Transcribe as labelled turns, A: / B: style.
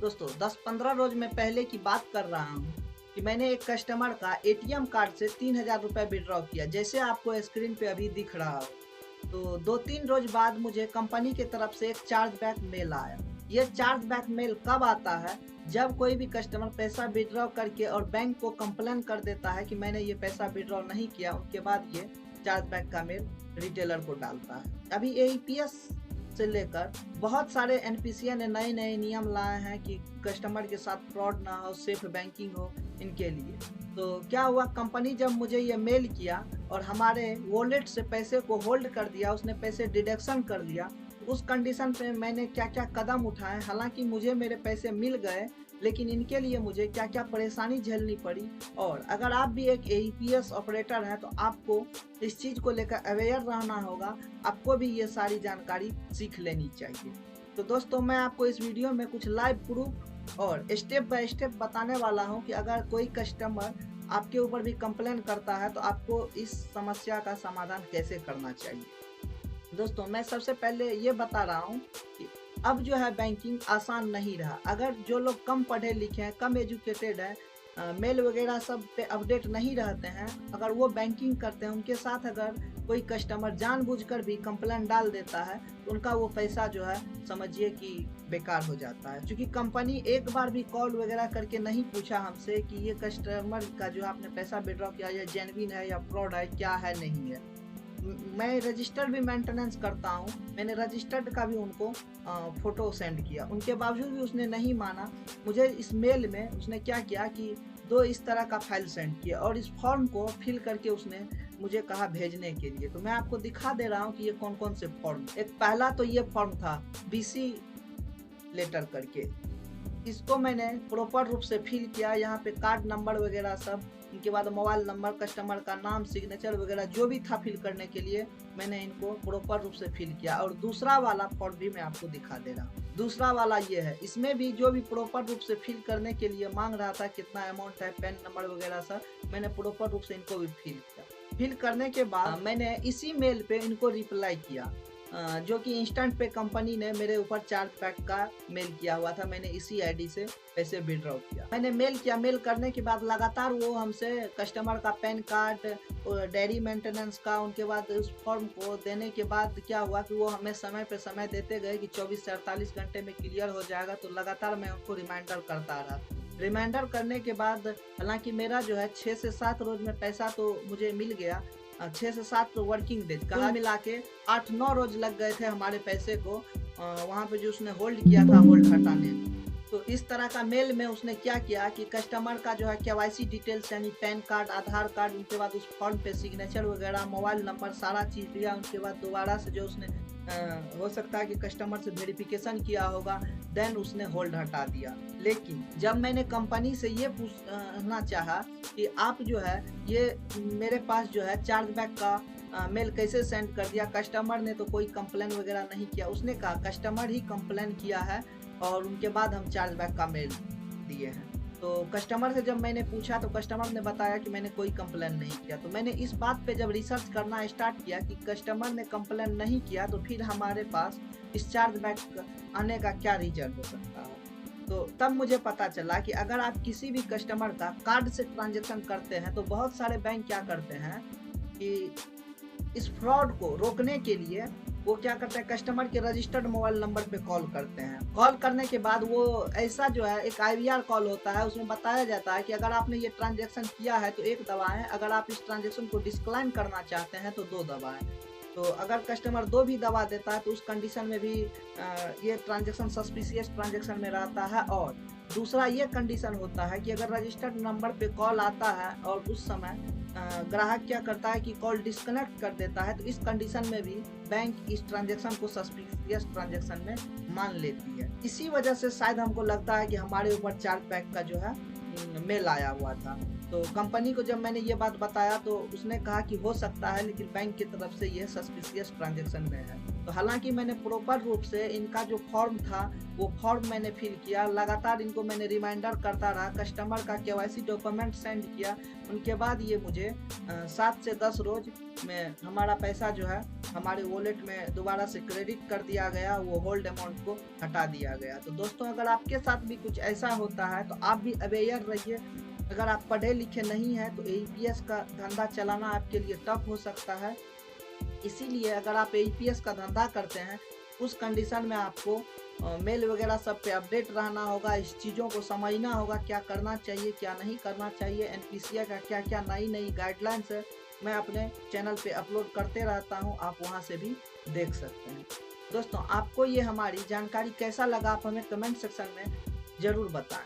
A: दोस्तों 10-15 रोज में पहले की बात कर रहा हूँ कि मैंने एक कस्टमर का एटीएम कार्ड से 3,000 रुपये विड्रॉ किया, जैसे आपको स्क्रीन पे अभी दिख रहा हो। तो 2-3 रोज बाद मुझे कंपनी की तरफ से एक चार्ज बैक मेल आया। ये चार्ज बैक मेल कब आता है? जब कोई भी कस्टमर पैसा विड्रॉ करके और बैंक को कंप्लेन कर देता है कि मैंने ये पैसा विड्रॉ नहीं किया, उनके बाद ये चार्ज बैक का मेल रिटेलर को डालता है। अभी एईपीएस से लेकर बहुत सारे एनपीसीए ने नए नए नियम लाए हैं कि कस्टमर के साथ फ्रॉड ना हो, सेफ बैंकिंग हो इनके लिए। तो क्या हुआ, कंपनी जब मुझे ये मेल किया और हमारे वॉलेट से पैसे को होल्ड कर दिया, उसने पैसे डिडक्शन कर लिया, उस कंडीशन पे मैंने क्या क्या कदम उठाए। हालांकि मुझे मेरे पैसे मिल गए, लेकिन इनके लिए मुझे क्या क्या परेशानी झेलनी पड़ी। और अगर आप भी एक एईपीएस ऑपरेटर हैं तो आपको इस चीज़ को लेकर अवेयर रहना होगा, आपको भी ये सारी जानकारी सीख लेनी चाहिए। तो दोस्तों, मैं आपको इस वीडियो में कुछ लाइव प्रूफ और स्टेप बाय स्टेप बताने वाला हूं कि अगर कोई कस्टमर आपके ऊपर भी कंप्लेन करता है तो आपको इस समस्या का समाधान कैसे करना चाहिए। दोस्तों, मैं सबसे पहले ये बता रहा हूँ कि अब जो है बैंकिंग आसान नहीं रहा। अगर जो लोग कम पढ़े लिखे हैं, कम एजुकेटेड हैं, मेल वगैरह सब पे अपडेट नहीं रहते हैं, अगर वो बैंकिंग करते हैं, उनके साथ अगर कोई कस्टमर जानबूझकर भी कंप्लेन डाल देता है तो उनका वो पैसा जो है समझिए कि बेकार हो जाता है। क्योंकि कंपनी एक बार भी कॉल वगैरह करके नहीं पूछा हमसे कि ये कस्टमर का जो आपने पैसा विड्रॉ किया ये जेन्युइन है या फ्रॉड है, क्या है नहीं है। मैं रजिस्टर्ड भी मेंटेनेंस करता हूँ, मैंने रजिस्टर्ड का भी उनको फ़ोटो सेंड किया, उनके बावजूद भी उसने नहीं माना। मुझे इस मेल में उसने क्या किया कि 2 इस तरह का फाइल सेंड किया और इस फॉर्म को फिल करके उसने मुझे कहा भेजने के लिए। तो मैं आपको दिखा दे रहा हूँ कि ये कौन कौन से फॉर्म। एक पहला तो ये फॉर्म था बीसी लेटर करके, इसको मैंने प्रॉपर रूप से फिल किया। यहाँ पे कार्ड नंबर वगैरह सब, उनके बाद मोबाइल नंबर, कस्टमर का नाम, सिग्नेचर वगैरह जो भी था फिल करने के लिए, मैंने इनको प्रॉपर रूप से फिल किया। और दूसरा वाला फॉर्म भी मैं आपको दिखा दे रहा हूँ। दूसरा वाला ये है, इसमें भी जो भी प्रॉपर रूप से फिल करने के लिए मांग रहा था, कितना अमाउंट है, पैन नंबर वगैरह सब, मैंने प्रॉपर रूप से इनको भी फिल किया। फिल करने के बाद मैंने इसी मेल पे इनको रिप्लाई किया, जो कि इंस्टेंट पे कंपनी ने मेरे ऊपर चार्ज बैक का मेल किया हुआ था। मैंने इसी आईडी से पैसे विड्रॉ किया। मैंने मेल किया, मेल करने के बाद लगातार वो हमसे कस्टमर का पैन कार्ड, डेयरी मेंटेनेंस का, उनके बाद उस फॉर्म को देने के बाद क्या हुआ कि वो हमें समय पे समय देते गए कि 24 से 48 घंटे में क्लियर हो जाएगा। तो लगातार मैं उनको रिमाइंडर करता रहा। रिमाइंडर करने के बाद हालांकि मेरा जो है 6 से 7 रोज में पैसा तो मुझे मिल गया। 6 से 7 वर्किंग डेज का मिला के 8-9 रोज लग गए थे हमारे पैसे को वहाँ पे जो उसने होल्ड किया था, होल्ड हटाने में। तो इस तरह का मेल में उसने क्या किया कि कस्टमर का जो है केवाईसी डिटेल्स यानी पैन कार्ड, आधार कार्ड, उनके बाद उस फॉर्म पे सिग्नेचर वगैरह, मोबाइल नंबर, सारा चीज़ दिया। उनके बाद दोबारा से जो उसने हो सकता है कि कस्टमर से वेरिफिकेशन किया होगा, देन उसने होल्ड हटा दिया। लेकिन जब मैंने कंपनी से ये पूछना चाहा कि आप जो है ये मेरे पास जो है चार्ज बैक का मेल कैसे सेंड कर दिया, कस्टमर ने तो कोई कंप्लेन वगैरह नहीं किया। उसने कहा कस्टमर ही कंप्लेन किया है और उनके बाद हम चार्ज बैक का मेल दिए हैं। तो कस्टमर से जब मैंने पूछा तो कस्टमर ने बताया कि मैंने कोई कंप्लेन नहीं किया। तो मैंने इस बात पे जब रिसर्च करना स्टार्ट किया कि कस्टमर ने कंप्लेन नहीं किया तो फिर हमारे पास इस चार्ज बैक आने का क्या रीजन हो सकता है। तो तब मुझे पता चला कि अगर आप किसी भी कस्टमर का कार्ड से ट्रांजैक्शन करते हैं तो बहुत सारे बैंक क्या करते हैं कि इस फ्रॉड को रोकने के लिए वो क्या करते हैं, कस्टमर के रजिस्टर्ड मोबाइल नंबर पे कॉल करते हैं। कॉल करने के बाद वो ऐसा जो है एक आईवीआर कॉल होता है, उसमें बताया जाता है कि अगर आपने ये ट्रांजैक्शन किया है तो 1 दबाएं, अगर आप इस ट्रांजैक्शन को डिस्क्लाइन करना चाहते हैं तो 2 दबाएं। तो अगर कस्टमर 2 भी दबा देता है तो उस कंडीशन में भी ये ट्रांजैक्शन सस्पिशियस ट्रांजैक्शन में रहता है। और दूसरा ये कंडीशन होता है कि अगर रजिस्टर्ड नंबर पे कॉल आता है और उस समय ग्राहक क्या करता है कि कॉल डिस्कनेक्ट कर देता है, तो इस कंडीशन में भी बैंक इस ट्रांजैक्शन को सस्पिशियस ट्रांजैक्शन में मान लेती है। इसी वजह से शायद हमको लगता है कि हमारे ऊपर चार्ज बैक का जो है मेल आया हुआ था। तो कंपनी को जब मैंने ये बात बताया तो उसने कहा कि हो सकता है, लेकिन बैंक की तरफ से ये सस्पिशियस ट्रांजैक्शन में है। तो हालाँकि मैंने प्रॉपर रूप से इनका जो फॉर्म था, वो फॉर्म मैंने फिल किया, लगातार इनको मैंने रिमाइंडर करता रहा, कस्टमर का केवाईसी डॉक्यूमेंट सेंड किया। उनके बाद ये मुझे 7 से 10 रोज़ में हमारा पैसा जो है हमारे वॉलेट में दोबारा से क्रेडिट कर दिया गया, वो होल्ड अमाउंट को हटा दिया गया। तो दोस्तों, अगर आपके साथ भी कुछ ऐसा होता है तो आप भी अवेयर रहिए। अगर आप पढ़े लिखे नहीं हैं तो एईपीएस का धंधा चलाना आपके लिए टफ हो सकता है। इसीलिए अगर आप एईपीएस का धंधा करते हैं, उस कंडीशन में आपको मेल वगैरह सब पे अपडेट रहना होगा, इस चीज़ों को समझना होगा, क्या करना चाहिए, क्या नहीं करना चाहिए, एनपीसीआई का क्या-क्या नई-नई गाइडलाइंस है, मैं अपने चैनल पे अपलोड करते रहता हूँ, आप वहाँ से भी देख सकते हैं। दोस्तों, आपको ये हमारी जानकारी कैसा लगा, आप हमें कमेंट सेक्शन में ज़रूर बताएँ।